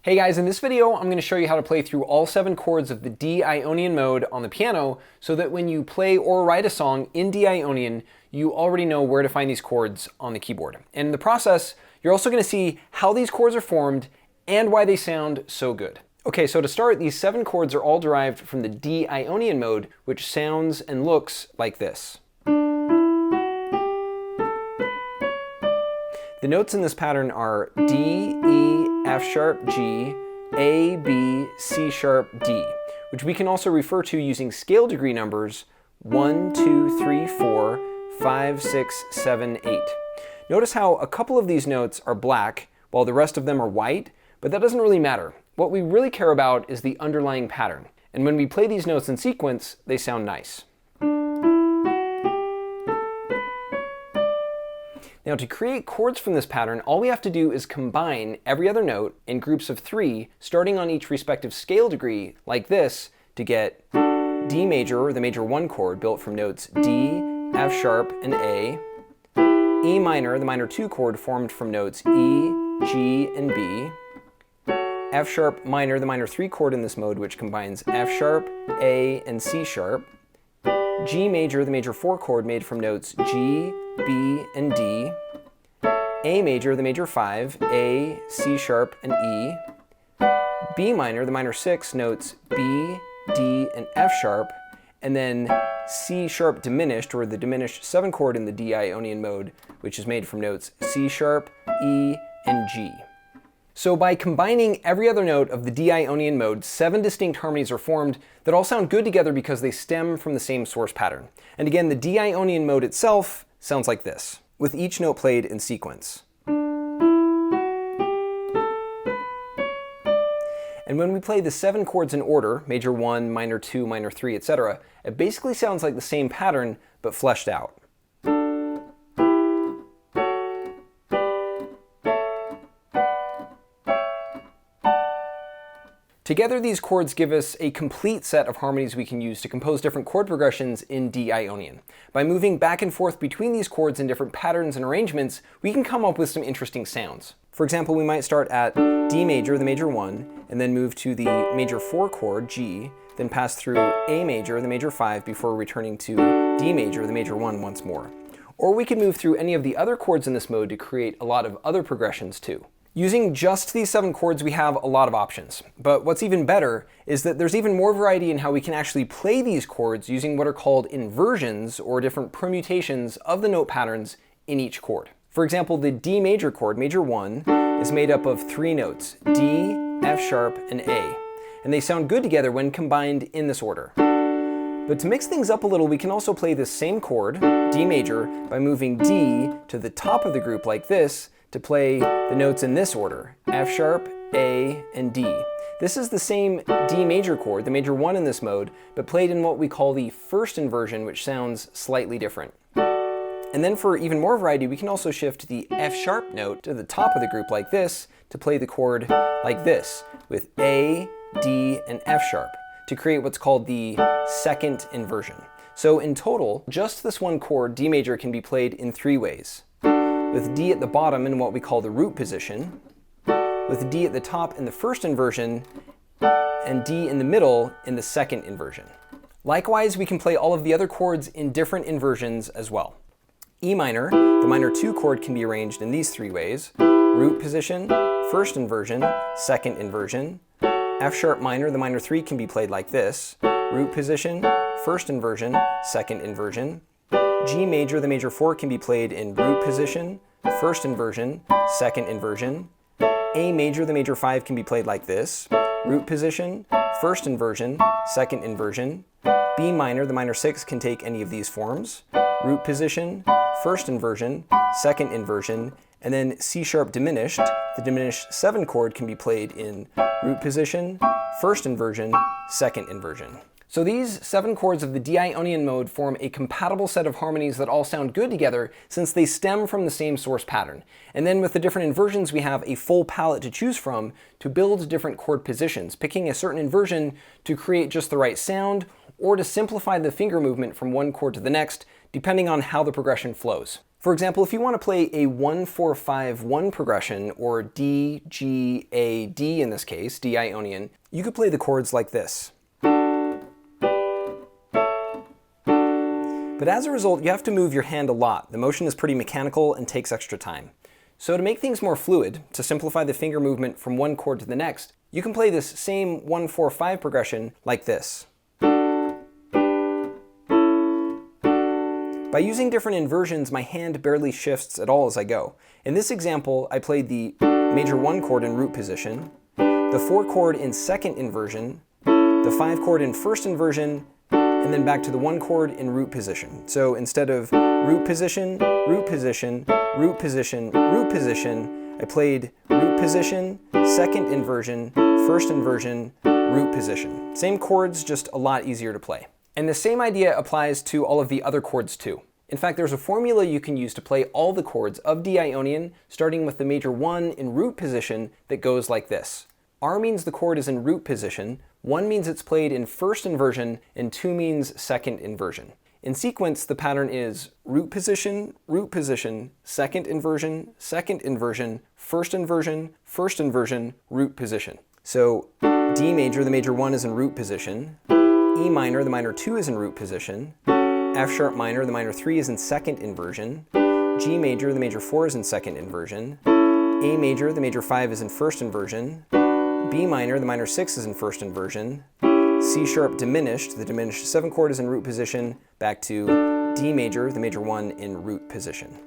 Hey guys, in this video I'm going to show you how to play through all 7 chords of the D Ionian mode on the piano so that when you play or write a song in D Ionian, you already know where to find these chords on the keyboard. And in the process, you're also going to see how these chords are formed and why they sound so good. Okay, so to start, these 7 chords are all derived from the D Ionian mode, which sounds and looks like this. The notes in this pattern are D, E, F sharp, G, A, B, C sharp, D, which we can also refer to using scale degree numbers 1, 2, 3, 4, 5, 6, 7, 8. Notice how a couple of these notes are black while the rest of them are white, but that doesn't really matter. What we really care about is the underlying pattern. And when we play these notes in sequence, they sound nice. Now to create chords from this pattern, all we have to do is combine every other note in groups of 3, starting on each respective scale degree, like this, to get D major, or the major 1 chord, built from notes D, F sharp, and A, E minor, the minor 2 chord, formed from notes E, G, and B, F sharp minor, the minor 3 chord in this mode, which combines F sharp, A, and C sharp, G major, the major 4 chord, made from notes G, B, and D, A major, the major 5, A, C sharp, and E, B minor, the minor 6, notes B, D, and F sharp, and then C sharp diminished, or the diminished 7 chord in the D Ionian mode, which is made from notes C sharp, E, and G. So by combining every other note of the D Ionian mode, 7 distinct harmonies are formed that all sound good together because they stem from the same source pattern. And again, the D Ionian mode itself sounds like this, with each note played in sequence. And when we play the 7 chords in order, major 1, minor 2, minor 3, etc., it basically sounds like the same pattern, but fleshed out. Together, these chords give us a complete set of harmonies we can use to compose different chord progressions in D Ionian. By moving back and forth between these chords in different patterns and arrangements, we can come up with some interesting sounds. For example, we might start at D major, the major 1, and then move to the major 4 chord, G, then pass through A major, the major 5, before returning to D major, the major 1 once more. Or we can move through any of the other chords in this mode to create a lot of other progressions too. Using just these 7 chords, we have a lot of options. But what's even better is that there's even more variety in how we can actually play these chords using what are called inversions, or different permutations of the note patterns in each chord. For example, the D major chord, major 1, is made up of 3 notes, D, F sharp, and A. And they sound good together when combined in this order. But to mix things up a little, we can also play this same chord, D major, by moving D to the top of the group like this, to play the notes in this order, F sharp, A, and D. This is the same D major chord, the major 1 in this mode, but played in what we call the first inversion, which sounds slightly different. And then for even more variety, we can also shift the F sharp note to the top of the group like this to play the chord like this, with A, D, and F sharp, to create what's called the second inversion. So in total, just this one chord, D major, can be played in 3 ways. With D at the bottom in what we call the root position, with D at the top in the first inversion, and D in the middle in the second inversion. Likewise, we can play all of the other chords in different inversions as well. E minor, the minor 2 chord, can be arranged in these 3 ways: root position, first inversion, second inversion. F sharp minor, the minor 3, can be played like this: root position, first inversion, second inversion. G major, the major 4, can be played in root position, first inversion, second inversion. A major, the major 5, can be played like this: root position, first inversion, second inversion. B minor, the minor 6, can take any of these forms: root position, first inversion, second inversion. And then C sharp diminished, the diminished 7 chord, can be played in root position, first inversion, second inversion. So these 7 chords of the D Ionian mode form a compatible set of harmonies that all sound good together since they stem from the same source pattern. And then with the different inversions, we have a full palette to choose from to build different chord positions, picking a certain inversion to create just the right sound or to simplify the finger movement from one chord to the next, depending on how the progression flows. For For example, if you want to play a 1-4-5-1 progression, or D, G, A, D in this case, D Ionian, you could play the chords like this. But as a result, you have to move your hand a lot. The motion is pretty mechanical and takes extra time. So to make things more fluid, to simplify the finger movement from one chord to the next, you can play this same 1-4-5 progression like this. By using different inversions, my hand barely shifts at all as I go. In this example, I played the major 1 chord in root position, the 4 chord in second inversion, the 5 chord in first inversion, and then back to the 1 chord in root position. So instead of root position, root position, root position, root position, I played root position, second inversion, first inversion, root position. Same chords, just a lot easier to play. And the same idea applies to all of the other chords too. In fact, there's a formula you can use to play all the chords of D Ionian, starting with the major 1 in root position that goes like this. R means the chord is in root position, 1 means it's played in first inversion, and 2 means second inversion. In sequence, the pattern is root position, second inversion, first inversion, root position. So D major, the major 1 is in root position, E minor, the minor 2 is in root position, F sharp minor, the minor 3 is in second inversion, G major, the major 4 is in second inversion, A major, the major 5 is in first inversion, B minor, the minor 6 is in first inversion, C sharp diminished, the diminished 7 chord is in root position, back to D major, the major 1 in root position.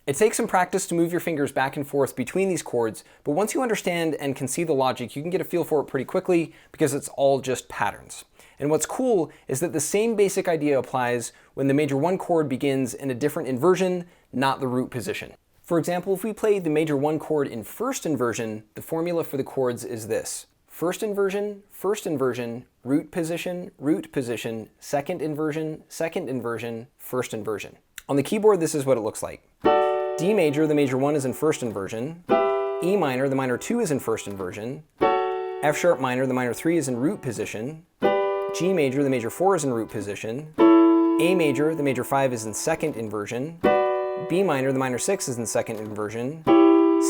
It takes some practice to move your fingers back and forth between these chords, but once you understand and can see the logic, you can get a feel for it pretty quickly because it's all just patterns. And what's cool is that the same basic idea applies when the major 1 chord begins in a different inversion, not the root position. For example, if we play the major 1 chord in first inversion, the formula for the chords is this. First inversion, root position, second inversion, first inversion. On the keyboard, this is what it looks like. D major, the major 1 is in first inversion, E minor, the minor 2 is in first inversion, F sharp minor, the minor 3 is in root position, G major, the major 4 is in root position, A major, the major 5 is in second inversion, B minor, the minor 6 is in second inversion,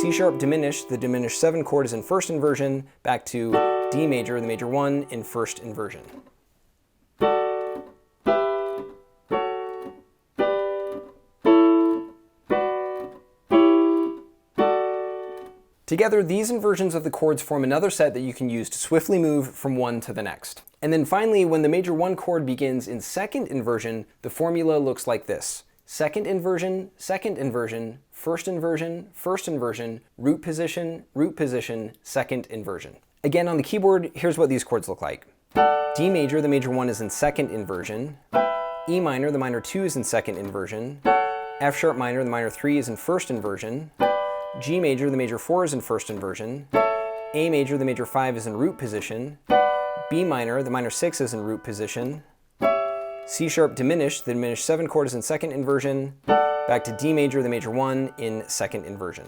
C sharp diminished, the diminished 7 chord is in first inversion, back to D major, the major 1 in first inversion. Together, these inversions of the chords form another set that you can use to swiftly move from one to the next. And then finally, when the major 1 chord begins in second inversion, the formula looks like this. Second inversion, first inversion, root position, second inversion. Again, on the keyboard, here's what these chords look like. D major, the major 1 is in second inversion. E minor, the minor 2 is in second inversion. F sharp minor, the minor 3 is in first inversion. G major, the major 4 is in first inversion. A major, the major 5 is in root position. B minor, the minor 6 is in root position. C sharp diminished, the diminished 7 chord is in second inversion. Back to D major, the major 1 in second inversion.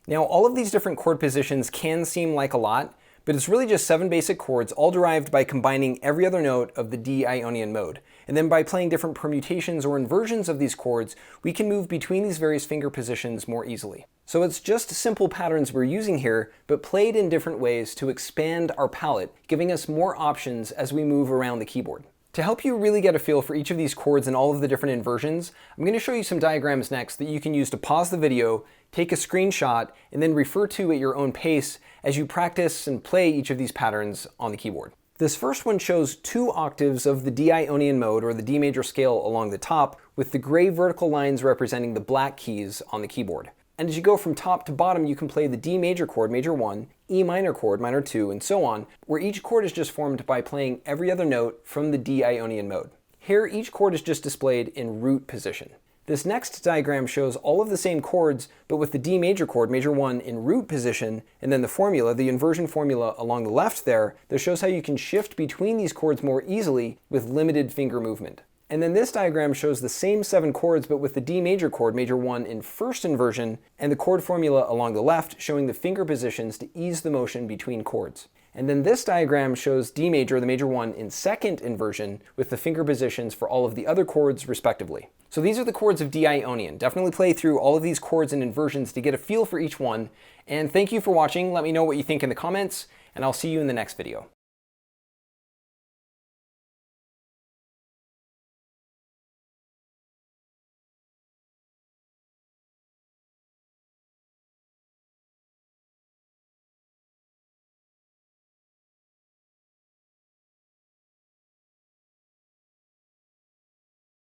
Now, all of these different chord positions can seem like a lot, but it's really just 7 basic chords, all derived by combining every other note of the D Ionian mode. And then by playing different permutations or inversions of these chords, we can move between these various finger positions more easily. So it's just simple patterns we're using here, but played in different ways to expand our palette, giving us more options as we move around the keyboard. To help you really get a feel for each of these chords and all of the different inversions, I'm going to show you some diagrams next that you can use to pause the video, take a screenshot, and then refer to at your own pace as you practice and play each of these patterns on the keyboard. This first one shows 2 octaves of the D Ionian mode, or the D major scale, along the top, with the gray vertical lines representing the black keys on the keyboard. And as you go from top to bottom, you can play the D major chord, major 1, E minor chord, minor 2, and so on, where each chord is just formed by playing every other note from the D Ionian mode. Here, each chord is just displayed in root position. This next diagram shows all of the same chords, but with the D major chord, major 1, in root position, and then the formula, the inversion formula along the left there, that shows how you can shift between these chords more easily with limited finger movement. And then this diagram shows the same 7 chords, but with the D major chord, major 1, in first inversion, and the chord formula along the left showing the finger positions to ease the motion between chords. And then this diagram shows D major, the major 1, in second inversion, with the finger positions for all of the other chords respectively. So these are the chords of D Ionian. Definitely play through all of these chords and inversions to get a feel for each one. And thank you for watching. Let me know what you think in the comments, and I'll see you in the next video.